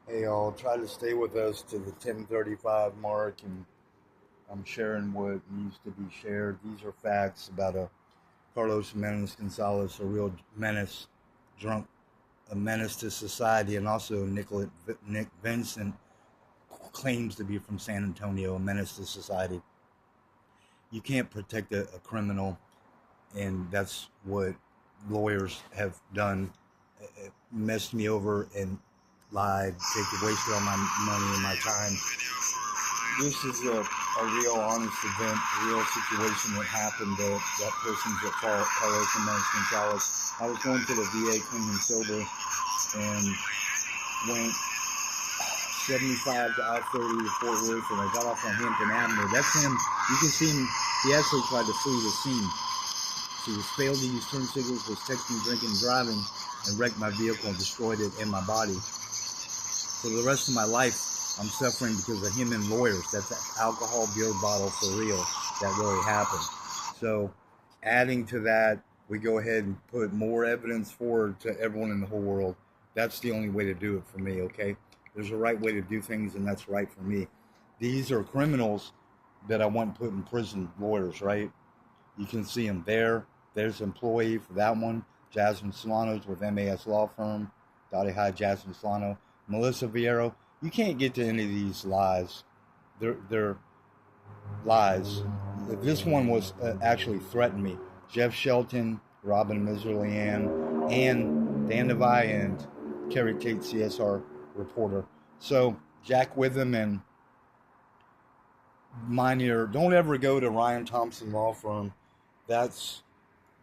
Hey, all, try to stay with us to the 10:35 mark, and I'm sharing what needs to be shared. These are facts about a Carlos Menace Gonzalez, a real menace, drunk, a menace to society, and also Nick Vincent claims to be from San Antonio, a menace to society. You can't protect a criminal, and that's what lawyers have done. It messed me over and lied, wasted all my money and my time. This is a real honest event, a real situation that happened. That person's at fault, Carlos Jimenez Gonzalez. I was going to the VA clean and sober and went 75 to I-30 to Fort Worth, and I got off on Hampton Avenue. That's him. You can see him. He actually tried to flee the scene. He was failed to use turn signals, was texting, drinking, driving, and wrecked my vehicle and destroyed it and my body. For the rest of my life, I'm suffering because of him and lawyers. That's an alcohol beer bottle for real. That really happened. So, adding to that, we go ahead and put more evidence forward to everyone in the whole world. That's the only way to do it for me, okay? There's a right way to do things, and that's right for me. These are criminals that I want put in prison, lawyers, right? You can see them there. There's an employee for that one, Jasmine Solano's with MAS Law Firm. Dottie High, Jasmine Solano. Melissa Vieiro. You can't get to any of these lies. They're lies. This one was actually threatened me. Jeff Shelton, Robin Miserlian, and Dan Devine and Kerry Tate, CSR reporter. So Jack Witham and mind your, don't ever go to Ryan Thompson Law Firm. That's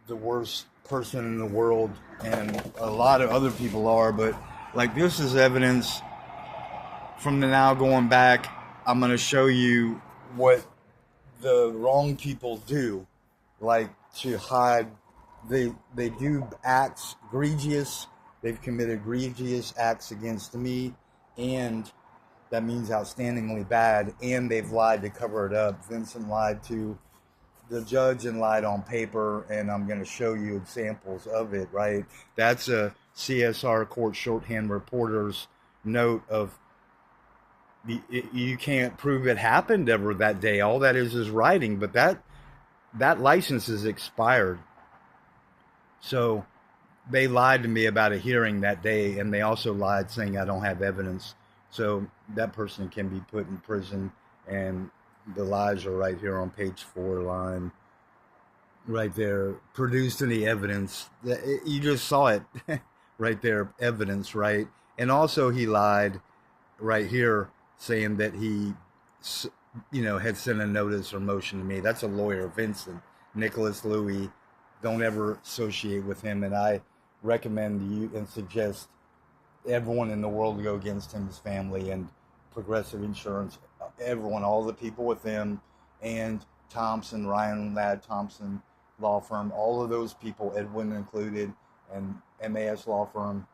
the worst person in the world, and a lot of other people are, but like this is evidence from the now going back. I'm going to show you what the wrong people do, like to hide. They do acts egregious. They've committed egregious acts against me, and that means outstandingly bad, and they've lied to cover it up. Vincent lied to the judge and lied on paper, and I'm going to show you examples of it, right? That's a CSR court shorthand reporter's note of you can't prove it happened ever that day. All that is writing, but that license is expired. So they lied to me about a hearing that day, and they also lied saying I don't have evidence. So that person can be put in prison, and the lies are right here on page 4, line right there. Produced any evidence? You just saw it right there, evidence, right? And also he lied right here saying that he, had sent a notice or motion to me. That's a lawyer, Vincent Nicholas Louis. Don't ever associate with him, and I recommend you and suggest everyone in the world to go against him, his family, and Progressive Insurance, everyone, all the people with him, and Thompson, Ryan Ladd Thompson Law Firm, all of those people, Edwin included, and MAS Law Firm,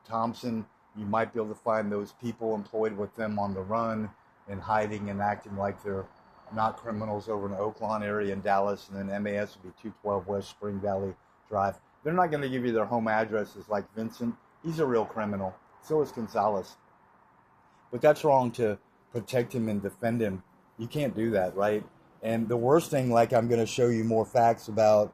Thompson. You might be able to find those people employed with them on the run and hiding and acting like they're not criminals over in the Oaklawn area in Dallas, and then MAS would be 212 West Spring Valley Drive. They're not going to give you their home addresses like Vincent. He's a real criminal. So is Gonzalez. But that's wrong to protect him and defend him. You can't do that, right? And the worst thing, like I'm going to show you more facts about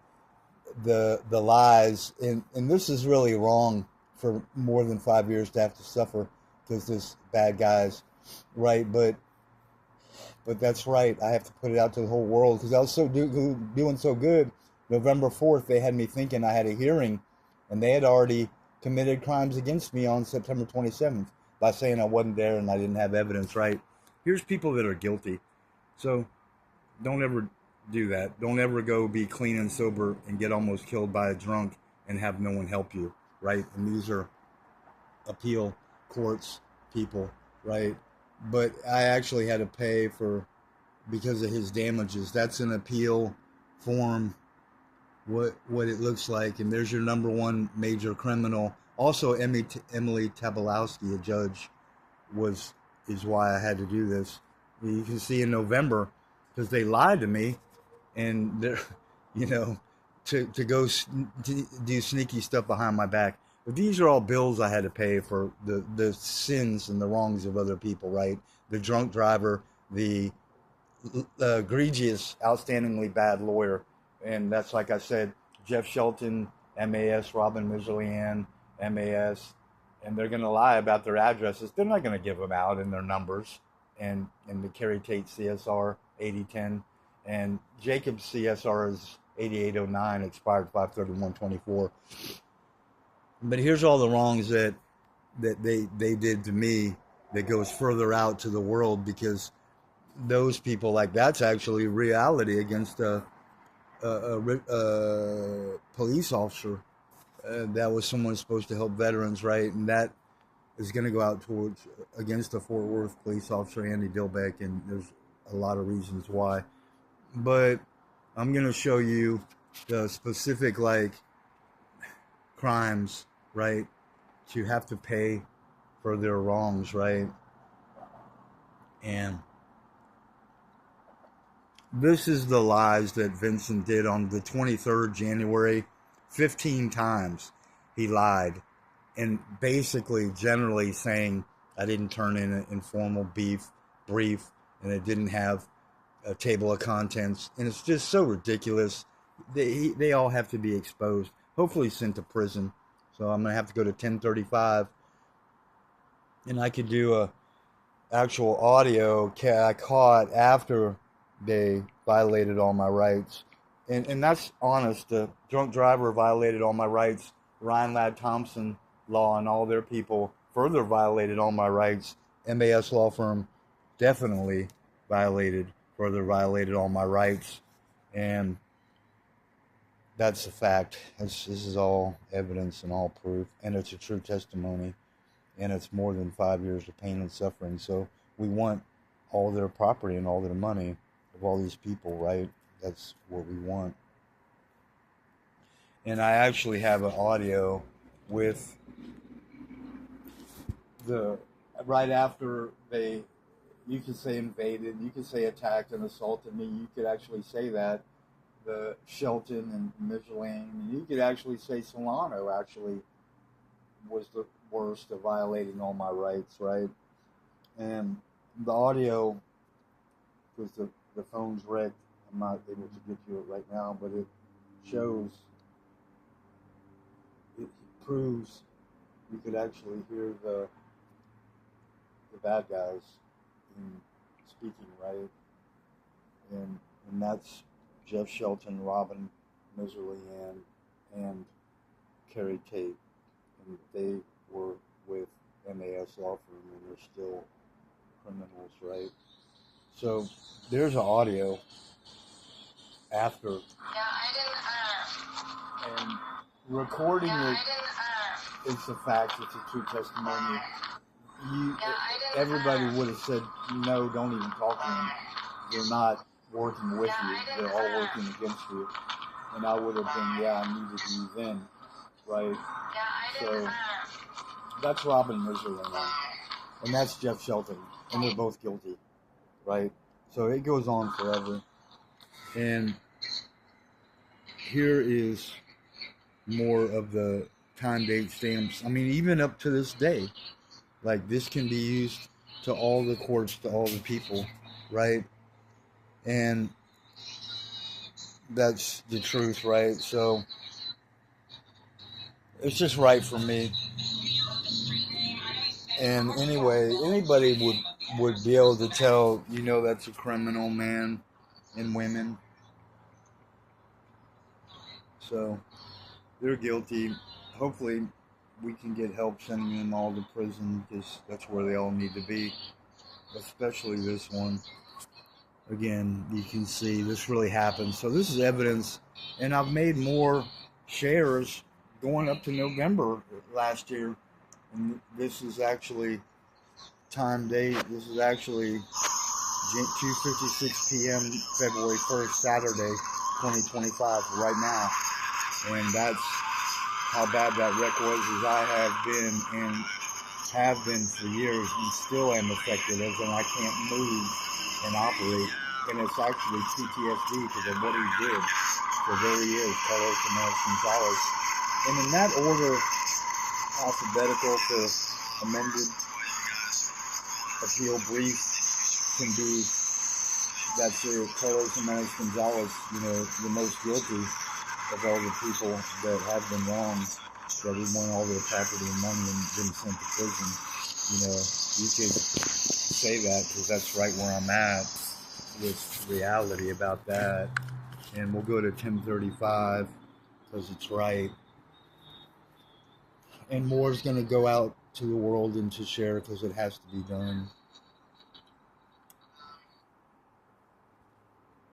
the lies, and this is really wrong for more than 5 years to have to suffer because this bad guys, right? But that's right. I have to put it out to the whole world because I was doing so good. November 4th, they had me thinking I had a hearing, and they had already committed crimes against me on September 27th by saying I wasn't there and I didn't have evidence, right? Here's people that are guilty. So don't ever do that. Don't ever go be clean and sober and get almost killed by a drunk and have no one help you, right? And these are appeal courts people, right? But I actually had to pay for because of his damages. That's an appeal form, what it looks like, and there's your number one major criminal. Also, Emily Tabalowski, a judge, is why I had to do this. You can see in November because they lied to me, and they're, to go to do sneaky stuff behind my back. But these are all bills I had to pay for the sins and the wrongs of other people, right? The drunk driver, the egregious, outstandingly bad lawyer. And that's, like I said, Jeff Shelton, MAS, Robin Mizrahian, MAS, and they're going to lie about their addresses. They're not going to give them out in their numbers. And the Kerry Tate CSR 8010 and Jacob's CSR is 8809, expired 5/31/24. But here's all the wrongs that they did to me that goes further out to the world, because those people, like, that's actually reality against a police officer. That was someone supposed to help veterans, right? And that is going to go out towards against the Fort Worth police officer, Andy Dilbeck, and there's a lot of reasons why. But I'm going to show you the specific, like, crimes, right? To have to pay for their wrongs, right? And this is the lies that Vincent did on the 23rd January. 15 times he lied, and basically generally saying I didn't turn in an informal brief, and it didn't have a table of contents, and it's just so ridiculous. They all have to be exposed, hopefully sent to prison. So I'm gonna have to go to 1035, and I could do a actual audio I caught after they violated all my rights. And that's honest. The drunk driver violated all my rights. Ryan Ladd Thompson Law and all their people further violated all my rights. MAS law firm definitely further violated all my rights. And that's a fact. This is all evidence and all proof. And it's a true testimony. And it's more than 5 years of pain and suffering. So we want all their property and all their money of all these people, right? That's what we want. And I actually have an audio with right after you could say invaded, you could say attacked and assaulted me, you could actually say that. The Shelton and Michelin, and you could actually say Solano actually was the worst of violating all my rights, right? And the audio, because the phone's wrecked, I'm not able to get to it right now, but it proves you could actually hear the bad guys speaking, right? And that's Jeff Shelton, Robin Mizrahian, and Kerry Tate, and they were with MAS law firm, and they're still criminals, right? So there's an audio after, and recording it is a fact. It's a true testimony. Everybody would have said, no, don't even talk to them. They're not working with you. They're all working against you. And I would have been, I needed you then, right? So that's Robin Mizrahian, and that's Jeff Shelton, and they're both guilty, right? So it goes on forever. And here is more of the time, date, stamps. I mean, even up to this day, like, this can be used to all the courts, to all the people, right? And that's the truth, right? So it's just right for me. And anyway, anybody would be able to tell, that's a criminal, man and women. So they're guilty. Hopefully we can get help sending them all to prison, because that's where they all need to be, especially this one. Again, you can see this really happened. So this is evidence, and I've made more shares going up to November last year. And this is actually time, date. This is actually 2:56 p.m. February 1st, Saturday, 2025, right now. And that's how bad that wreck was, as I have been for years, and still am affected, as in I can't move and operate. And it's actually PTSD because of what he did. So there he is, Carlos Gonzalez. And in that order, alphabetical for amended appeal brief can be that Carlos Jimenez Gonzalez, the most guilty of all the people that have been wronged, that we want all their property and money and been sent to prison. You could say that because that's right where I'm at with reality about that. And we'll go to 1035 because it's right. And more is going to go out to the world and to share because it has to be done.